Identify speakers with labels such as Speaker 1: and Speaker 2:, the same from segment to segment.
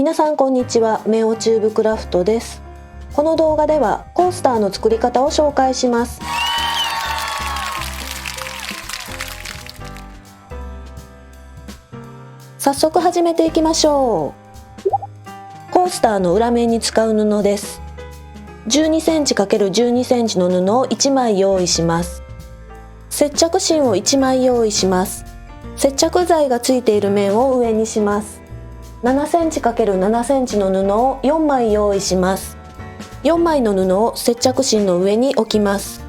Speaker 1: 皆さんこんにちは、メオチューブクラフトです。この動画ではコースターの作り方を紹介します。早速始めていきましょう。コースターの裏面に使う布です。12センチ ×12 センチの布を1枚用意します。接着芯を1枚用意します。接着剤がついている面を上にします。7センチ ×7 センチの布を4枚用意します。4枚の布を接着芯の上に置きます。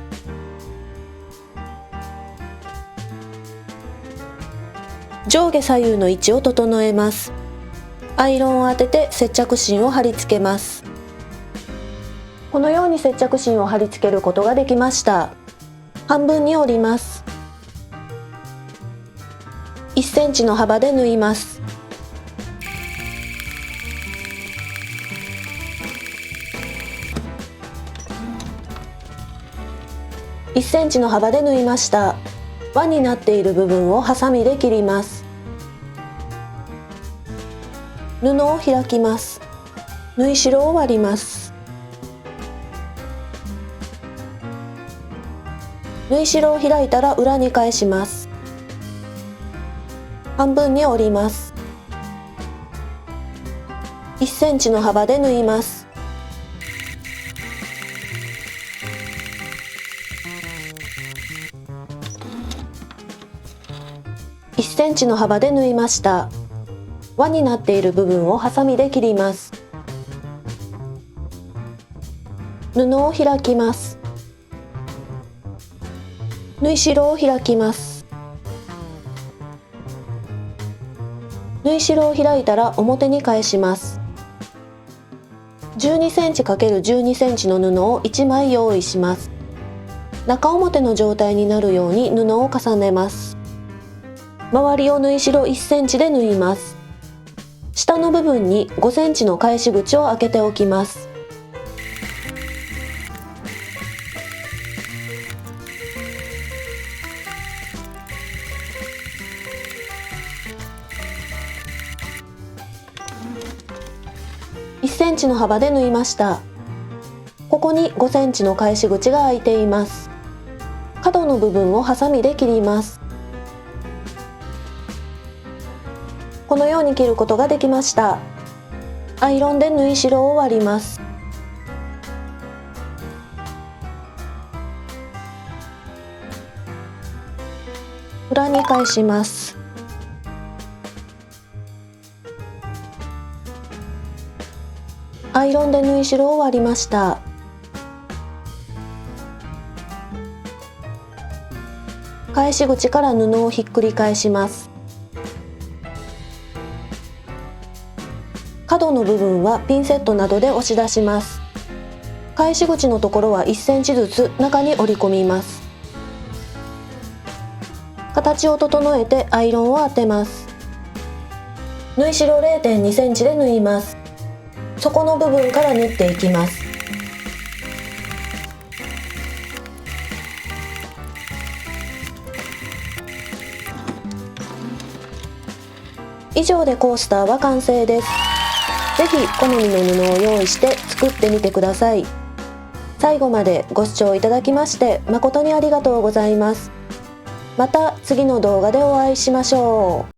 Speaker 1: 上下左右の位置を整えます。アイロンを当てて接着芯を貼り付けます。このように接着芯を貼り付けることができました。半分に折ります。1センチの幅で縫います。1センチの幅で縫いました。輪になっている部分をハサミで切ります。布を開きます。縫い代を割ります。縫い代を開いたら裏に返します。半分に折ります。1センチの幅で縫います。1センチの幅で縫いました。輪になっている部分をハサミで切ります。布を開きます。縫い代を開きます。縫い代を開いたら表に返します。12センチ ×12 センチの布を1枚用意します。中表の状態になるように布を重ねます。周りを縫い代1センチで縫います。下の部分に5センチの返し口を開けておきます。1センチの幅で縫いました。ここに5センチの返し口が開いています。角の部分をハサミで切ります。このように切ることができました。アイロンで縫い代を割ります。裏に返します。アイロンで縫い代を割りました。返し口から布をひっくり返します。角の部分はピンセットなどで押し出します。返し口のところは1センチずつ中に折り込みます。形を整えてアイロンを当てます。縫い代 0.2 センチで縫います。底の部分から縫っていきます。以上でコースターは完成です。ぜひ好みの布を用意して作ってみてください。最後までご視聴いただきまして誠にありがとうございます。また次の動画でお会いしましょう。